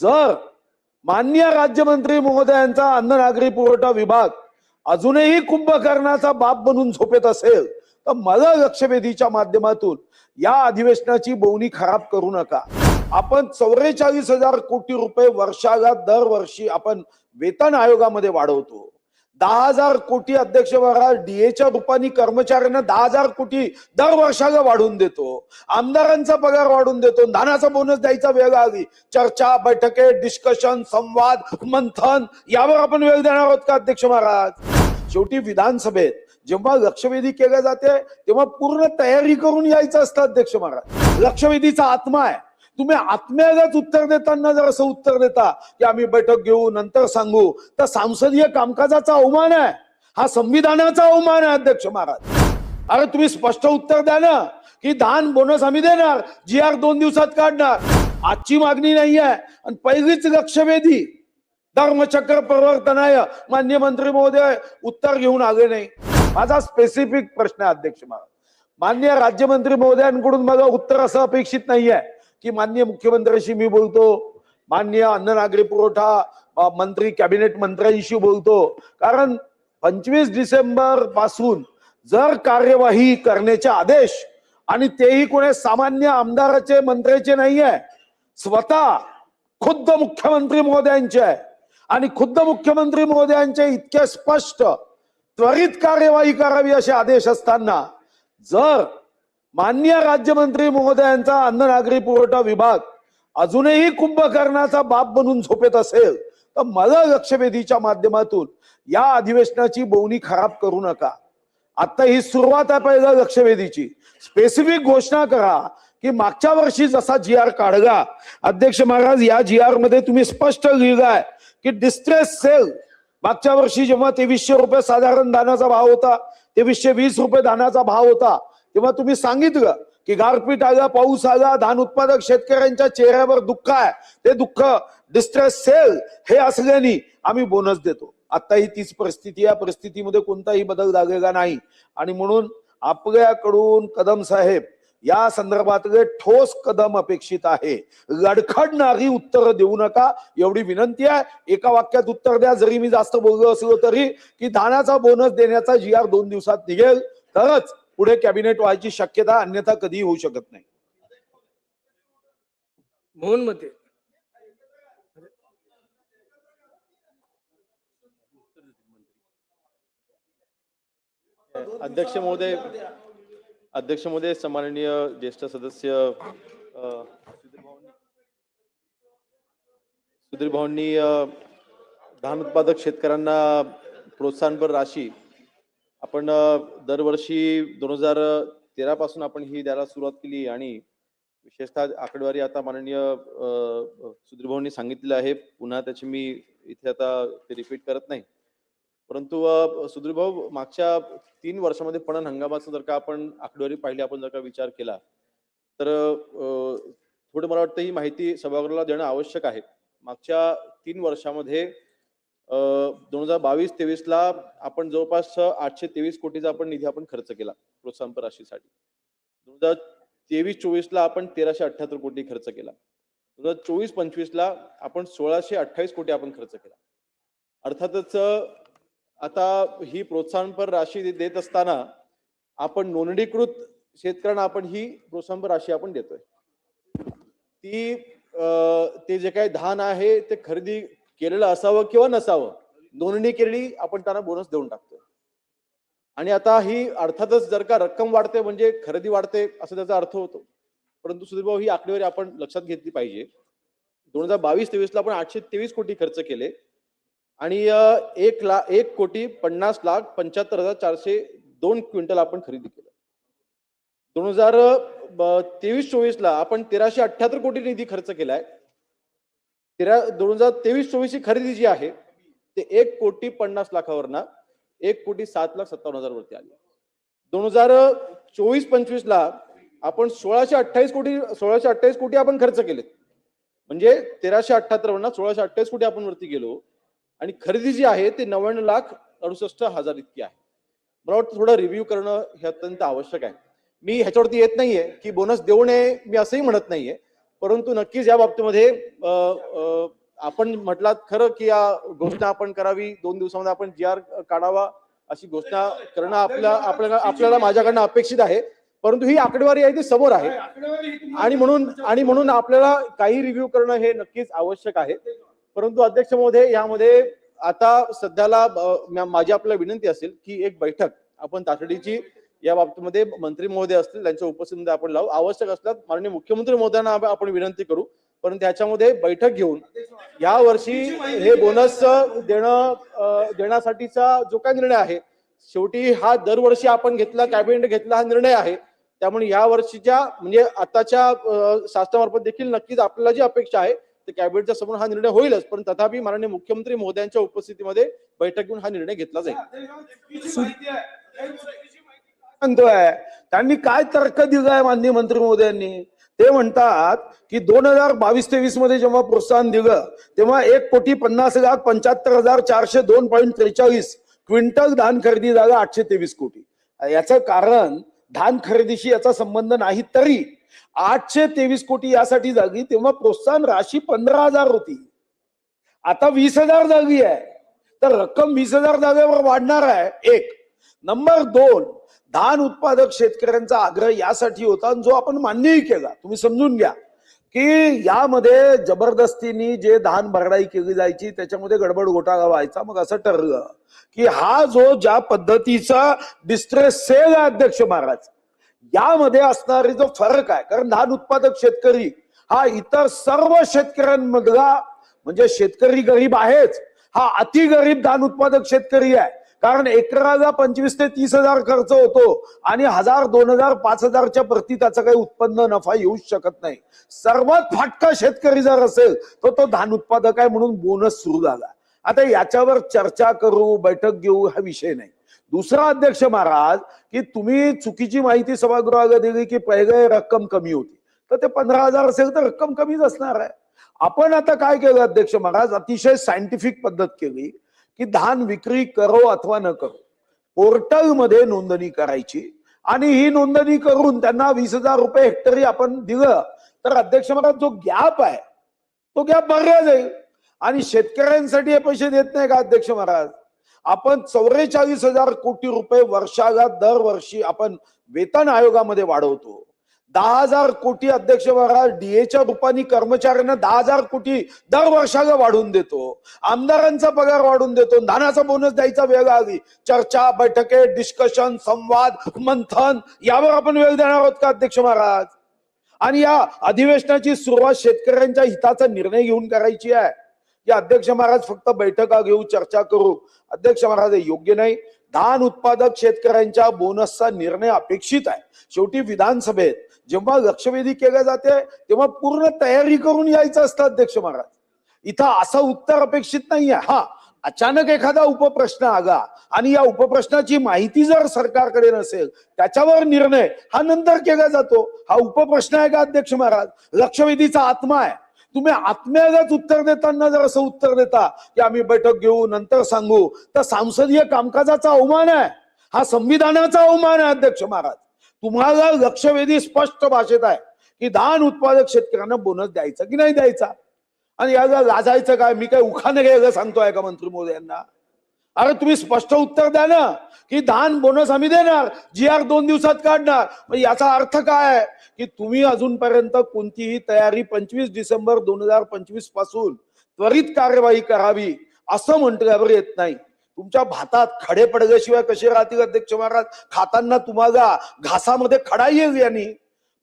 जर माननीय राज्यमंत्री महोदयांचा अन्न नागरी पुरवठा विभाग अजूनही कुंभकर्णाचा बाप बनून झोपेत असेल तर मला लक्षवेधीच्या माध्यमातून या अधिवेशनाची बोवणी खराब करू नका। आपण 44,000 कोटी रुपये वर्षाला दरवर्षी आपण वेतन आयोगामध्ये वाढवतो। 10,000 कोटी अध्यक्ष महाराज डीएच्या रूपाने कर्मचाऱ्यांना 10,000 कोटी दर वर्षाला वाढवून देतो। आमदारांचा पगार वाढवून देतो। दानाचा बोनस द्यायचा वेळ आली। चर्चा, बैठके, डिस्कशन, संवाद, मंथन यावर आपण वेळ देणार आहोत का अध्यक्ष महाराज? शेवटी विधानसभेत जेव्हा लक्षवेधी केल्या जाते तेव्हा पूर्ण तयारी करून यायचं असतं अध्यक्ष महाराज। लक्षवेधीचा आत्मा आहे। तुम्ही आत्म्यालाच उत्तर देताना जर असं उत्तर देता की आम्ही बैठक घेऊ नंतर सांगू तर संसदीय कामकाजाचा अवमान आहे। हा संविधानाचा अवमान आहे अध्यक्ष महाराज। अरे तुम्ही स्पष्ट उत्तर द्या ना की दान बोनस आम्ही देणार, GR 2 दिवसात काढणार। आजची मागणी नाही आहे आणि पहिलीच लक्षवेधी धर्मचक्र प्रवर्तनाय माननीय मंत्री महोदय उत्तर घेऊन आले नाही। माझा स्पेसिफिक प्रश्न आहे अध्यक्ष महाराज। माननीय राज्यमंत्री महोदयांकडून मला उत्तर असं अपेक्षित नाहीये की माननीय मुख्यमंत्र्यांशी मी बोलतो, माननीय अन्न नागरी पुरवठा मंत्री कॅबिनेट मंत्र्यांशी बोलतो, कारण 25 डिसेंबर पासून जर कार्यवाही करण्याचे आदेश आणि तेही कोणी सामान्य आमदाराचे मंत्र्याचे नाहीये, स्वतः खुद्द मुख्यमंत्री महोदयांचे आहे आणि खुद्द मुख्यमंत्री महोदयांचे इतके स्पष्ट त्वरित कार्यवाही करावी असे आदेश असताना जर माननीय राज्यमंत्री महोदयांचा अन्न नागरी पुरवठा विभाग अजूनही कुंभकर्णाचा बाप बनून झोपेत असेल तर मला लक्षवेधीच्या माध्यमातून या अधिवेशनाची बोवणी खराब करू नका। आता ही सुरुवात आहे पहिल्या लक्षवेधीची। स्पेसिफिक घोषणा करा की मागच्या वर्षी जसा GR काढला अध्यक्ष महाराज, या GR मध्ये तुम्ही स्पष्ट लिहिलंय की डिस्ट्रेस सेल मागच्या वर्षी जेव्हा 2300 रुपये साधारण दानाचा भाव होता, 2320 रुपये दानाचा भाव होता, तेव्हा तुम्ही सांगितलं की गारपीट आला, पाऊस आला, धान उत्पादक शेतकऱ्यांच्या चेहऱ्यावर दुःख आहे, ते दुःख डिस्ट्रेस सेल हे असल्याने आम्ही बोनस देतो। आता ही तीच परिस्थिती, या परिस्थितीमध्ये कोणताही बदल झालेला नाही आणि म्हणून आपल्याकडून कदम साहेब या संदर्भातले ठोस कदम अपेक्षित आहे। लडखडणारी उत्तर देऊ नका एवढी विनंती आहे। एका वाक्यात उत्तर द्या, जरी मी जास्त बोललो असलो तरी, की धानाचा बोनस देण्याचा GR 2 दिवसात निघेल तरच पुढे कॅबिनेट व्हायची शक्यता, अन्यथा कधीही होऊ शकत नाही। मोहन मते अध्यक्ष महोदय, सन्माननीय ज्येष्ठ सदस्य सुधीर भाऊंनी धान उत्पादक शेतकऱ्यांना प्रोत्साहनपर राशी आपण दरवर्षी 2013 पासून आपण ही द्यायला सुरुवात केली आणि विशेषतः आकडेवारी आता माननीय सुधीर भाऊंनी सांगितलेलं आहे, पुन्हा त्याची मी इथे आता ते रिपीट करत नाही। परंतु सुधीर भाऊ, मागच्या 3 वर्षामध्ये पणन हंगामाचा जर का आपण आकडेवारी पाहिली, आपण जर का विचार केला तर थोडं मला वाटतं ही माहिती सभागृहाला देणं आवश्यक आहे। मागच्या 3 वर्षामध्ये 2022-23 ला आपण जवळपास 823 कोटीचा आपण निधी आपण खर्च केला प्रोत्साहनपर राशीसाठी। 2023-24 ला आपण 1378 कोटी खर्च केला। 2024-25 ला आपण 1628 कोटी आपण खर्च केला। अर्थातच आता ही प्रोत्साहनपर राशी देत असताना आपण नोंदणीकृत शेतकऱ्यांना आपण ही प्रोत्साहनपर राशी आपण देतोय। ते जे काही धान आहे ते खरेदी केलेलं असावं किंवा नसावं, नोंदणी केलेली आपण त्यांना बोनस देऊन टाकतोय। आणि आता ही अर्थातच जर का रक्कम वाढते म्हणजे खरेदी वाढते असं त्याचा अर्थ होतो। परंतु सुधीर भाऊ, ही आकडेवारी आपण लक्षात घेतली पाहिजे। 2022-23 ला आपण 823 कोटी खर्च केले आणि 1,50,50,75,402 क्विंटल आपण खरेदी केलं। 2023-24 ला आपण 1378 कोटी निधी खर्च केलाय। 2023-24 ची खरेदी जी आहे ते 1,50,00,000 1,07,57,000 वरती आली। 2024-25 ला आपण 1628 कोटी आपण खर्च केले, म्हणजे 1378 वरना 1628 कोटी आपण वरती गेलो आणि खरेदी जी आहे ते 99,68,000 इतकी आहे। मला वाटतं थोडं रिव्ह्यू करणं हे अत्यंत आवश्यक आहे। मी ह्याच्यावरती येत नाहीये की बोनस देऊ नये, मी असंही म्हणत नाहीये, परंतु नक्कीच या बाबतीमध्ये आपण म्हटलात खरं की या घोषणा आपण करावी, 2 दिवसामध्ये आपण GR काढावा अशी घोषणा करणं आपल्याला माझ्याकडनं अपेक्षित आहे. परंतु ही आकडेवारी आहे ती समोर आहे आणि म्हणून आपल्याला काही रिव्ह्यू करणं हे नक्कीच आवश्यक आहे. परंतु अध्यक्ष महोदय, यामध्ये आता सध्याला माझी आपल्याला विनंती असेल की एक बैठक आपण तातडीची या बाबतीमध्ये मंत्री महोदय असतील त्यांच्या उपस्थितीमध्ये आपण लावू. आवश्यक असल्यास माननीय मुख्यमंत्री महोदयांना आपण विनंती करू. पण त्याच्यामध्ये बैठक घेऊन या वर्षी हे बोनस देण्यासाठीचा जो काही निर्णय आहे, शेवटी हा दरवर्षी आपण घेतला, कॅबिनेट घेतला हा निर्णय आहे. त्यामुळे या वर्षीच्या म्हणजे आताच्या शासनामार्फत देखील नक्कीच आपल्याला जी अपेक्षा आहे ते कॅबिनेटच्या समोर हा निर्णय होईलच, पण तथापि माननीय मुख्यमंत्री महोदयांच्या उपस्थितीमध्ये बैठक घेऊन हा निर्णय घेतला जाईल. सांगतोय त्यांनी काय तर्क दिलाय माननीय मंत्री महोदयांनी? ते म्हणतात की 2022-23 मध्ये जेव्हा प्रोत्साहन दिलं तेव्हा 1,50,75,402.43 क्विंटल धान खरेदी झाला, 823 कोटी. याचं कारण धान खरेदीशी याचा संबंध नाही, तरी 823 कोटी यासाठी झाली तेव्हा प्रोत्साहन राशी 15,000 होती, आता 20,000 झाली आहे. तर रक्कम 20,000 जागेवर वाढणार आहे. एक नंबर 2, धान उत्पादक शेतकऱ्यांचा आग्रह यासाठी होता जो आपण मान्यही केला. तुम्ही समजून घ्या की यामध्ये जबरदस्तीने जे धान भरडाई केली जायची त्याच्यामध्ये गडबड घोटाळा व्हायचा. मग असं ठरलं की हा जो ज्या पद्धतीचा डिस्ट्रेस सेल आहे अध्यक्ष महाराज, यामध्ये असणारी जो फरक आहे, कारण धान उत्पादक शेतकरी हा इतर सर्व शेतकऱ्यांमधला म्हणजे शेतकरी गरीब आहेच, हा अति गरीब धान उत्पादक शेतकरी आहे. कारण एकराला 25,000 ते 30,000 खर्च होतो आणि 1,000, 2,000, 5,000च्या प्रति त्याचं काही उत्पन्न नफा येऊ शकत नाही. सर्वात फाटका शेतकरी जर असेल तर तो धान उत्पादक आहे, म्हणून बोनस सुरू झाला. आता याच्यावर चर्चा करू, बैठक घेऊ हा विषय नाही. दुसरा अध्यक्ष महाराज की तुम्ही चुकीची माहिती सभागृहाला दिली की पहिले रक्कम कमी होती, तर ते 15,000 असेल तर रक्कम कमीच असणार आहे. आपण आता काय केलं अध्यक्ष महाराज, अतिशय सायंटिफिक पद्धत केली की धान विक्री करो अथवा न करो, पोर्टल मध्ये नोंदणी करायची आणि ही नोंदणी करून त्यांना 20,000 रुपये हेक्टरी आपण दिलं तर अध्यक्ष महाराज जो गॅप आहे तो गॅप भरला जाईल. आणि शेतकऱ्यांसाठी हे पैसे देत नाही का अध्यक्ष महाराज? आपण 44,000 कोटी रुपये वर्षाला दरवर्षी आपण वेतन आयोगामध्ये वाढवतो. 10,000 कोटी अध्यक्ष महाराज डीएच्या रूपाने कर्मचाऱ्यांना 10,000 कोटी दर वर्षाला वाढवून देतो. आमदारांचा पगार वाढवून देतो. धानाचा बोनस द्यायचा वेळ आली. चर्चा, बैठके, डिस्कशन, संवाद, मंथन यावर आपण वेळ देणार आहोत का अध्यक्ष महाराज? आणि या अधिवेशनाची सुरुवात शेतकऱ्यांच्या हिताचा निर्णय घेऊन करायची आहे या अध्यक्ष महाराज फक्त बैठका घेऊ, चर्चा करू अध्यक्ष महाराज हे योग्य नाही. धान उत्पादक शेतकऱ्यांच्या बोनसचा निर्णय अपेक्षित आहे. शेवटी विधानसभेत जेव्हा लक्षवेधी केल्या जाते तेव्हा पूर्ण तयारी करून यायचं असतं अध्यक्ष महाराज. इथं असं उत्तर अपेक्षित नाहीये. हा, अचानक एखादा उपप्रश्न आला आणि या उपप्रश्नाची माहिती जर सरकारकडे नसेल त्याच्यावर निर्णय हा नंतर केला जातो. हा उपप्रश्न आहे का अध्यक्ष महाराज? लक्षवेधीचा आत्मा आहे. तुम्ही आत्म्यालाच उत्तर देताना जर असं उत्तर देता की आम्ही बैठक घेऊ नंतर सांगू, तर संसदीय कामकाजाचा अवमान आहे. हा संविधानाचा अवमान आहे अध्यक्ष महाराज. तुम्हाला लक्षवेधी स्पष्ट भाषेत आहे की धान उत्पादक शेतकऱ्यांना बोनस द्यायचा की नाही द्यायचा, आणि याला लाजायचं काय? मी काय उखाणे घ्यायला सांगतोय का मंत्री महोदयांना? अरे तुम्ही स्पष्ट उत्तर द्या ना की धान बोनस आम्ही देणार, GR 2 दिवसात काढणार. याचा अर्थ काय आहे की तुम्ही अजूनपर्यंत कोणतीही तयारी 25 डिसेंबर 2025 पासून त्वरित कार्यवाही करावी असं म्हटल्यावर येत नाही. तुमच्या भातात खडे पडल्याशिवाय कसे राहतील अध्यक्ष महाराज? खाताना तुम्हाला घासामध्ये खडा येईल. यांनी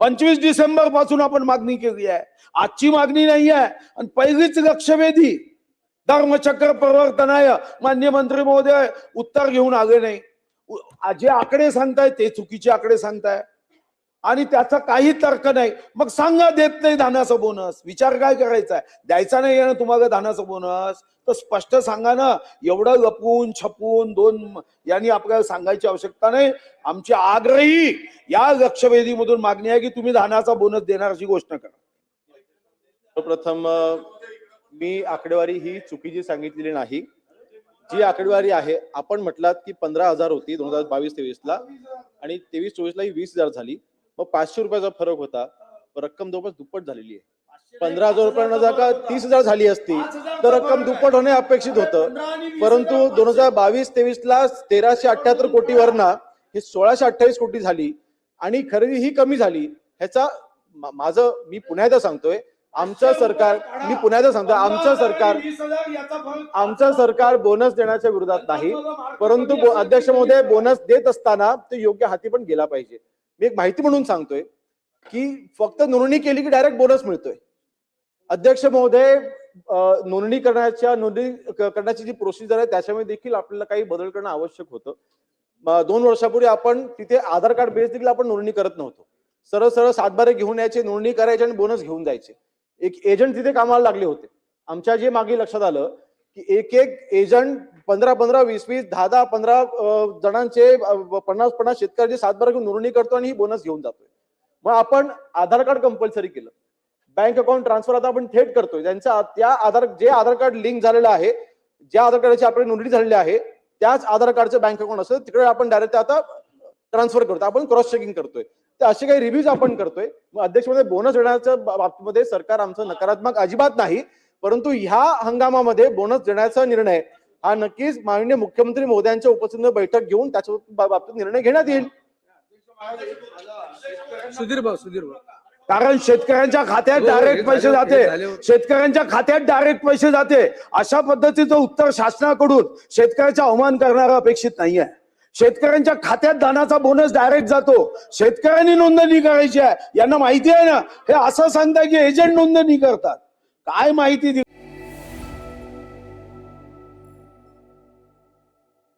25 डिसेंबर पासून आपण मागणी केली आहे. आजची मागणी नाही आहे आणि पहिलीच लक्षवेधी धर्मचक्र प्रवर्तनाय माननीय मंत्री महोदय उत्तर घेऊन आले नाही. जे आकडे सांगताय ते चुकीचे आकडे सांगताय आणि त्याचा काही तर्क नाही. मग सांगा देत नाही धानाचा बोनस, विचार काय करायचा आहे? द्यायचा नाही ना तुम्हाला धानाचा बोनस, तर स्पष्ट सांगा ना. एवढं लपवून छपून यांनी आपल्याला सांगायची आवश्यकता नाही. आमची आग्रही या लक्षवेधीमधून मागणी आहे की तुम्ही धानाचा बोनस देण्याची घोषणा करा. प्रथम मी आकडेवारी ही चुकीची सांगितलेली नाही. जी आकडेवारी आहे आपण म्हटलात की 15,000 होती 2022-23 ला आणि 23-24 ला ही 20,000 झाली. मग 500 रुपयाचा फरक होता. रक्कम जवळपास दुप्पट झालेली आहे. 15,000 रुपयांना जर का 30,000 झाली असती तर रक्कम दुप्पट होणे अपेक्षित होतं. परंतु 2022-23 ला 1,378 कोटीवरनं हे 1,628 कोटी झाली आणि खरेदी ही कमी झाली. ह्याचा मी पुन्हा एकदा सांगतोय, आमचं सरकार बोनस देण्याच्या विरोधात नाही, परंतु अध्यक्ष महोदय बोनस देत असताना ते योग्य हाती पण गेला पाहिजे. मी एक माहिती म्हणून सांगतोय की फक्त नोंदणी केली की डायरेक्ट बोनस मिळतोय. अध्यक्ष महोदय, नोंदणी करण्याची जी प्रोसिजर आहे त्याच्यामध्ये देखील आपल्याला काही बदल करणं आवश्यक होतं. 2 वर्षापूर्वी आपण तिथे आधार कार्ड बेस देखील आपण नोंदणी करत नव्हतो. सरळ सरळ सातबारे घेऊन यायचे, नोंदणी करायचे आणि बोनस घेऊन जायचे. एक एजंट तिथे कामाला लागले होते. आमच्या जे मागे लक्षात आलं की एक एजंट 15-15, 20-20, 10-10, 15 जणांचे 50-50 शेतकऱ्याचे सातबारा घेऊन नोंदणी करतो आणि ही बोनस घेऊन जातोय. मग आपण आधार कार्ड कंपल्सरी केलं. बँक अकाउंट ट्रान्सफर आता आपण थेट करतोय. जे आधार कार्ड लिंक झालेलं आहे, ज्या आधार कार्डाची आपली नोंदणी झालेली आहे त्याच आधार कार्डचं बँक अकाउंट असेल तिकडे आपण डायरेक्ट आता ट्रान्सफर करतो. आपण क्रॉस चेकिंग करतोय. तर असे काही रिव्ह्यूज आपण करतोय. मग अध्यक्ष महोदय, बोनस देण्याच्या बाबतीमध्ये सरकार आमचं नकारात्मक अजिबात नाही, परंतु ह्या हंगामामध्ये बोनस देण्याचा निर्णय हा नक्कीच माननीय मुख्यमंत्री महोदयांच्या उपस्थितीत बैठक घेऊन त्याच्या बाबतीत निर्णय घेण्यात येईल. सुधीर भाऊ कारण शेतकऱ्यांच्या खात्यात डायरेक्ट पैसे जाते. अशा पद्धतीचं उत्तर शासनाकडून शेतकऱ्याचा अवमान करणारा अपेक्षित नाहीये. शेतकऱ्यांच्या खात्यात दानाचा बोनस डायरेक्ट जातो. शेतकऱ्यांनी नोंदणी करायची आहे, यांना माहिती आहे ना. हे असं सांगताय की एजंट नोंदणी करतात. काय माहिती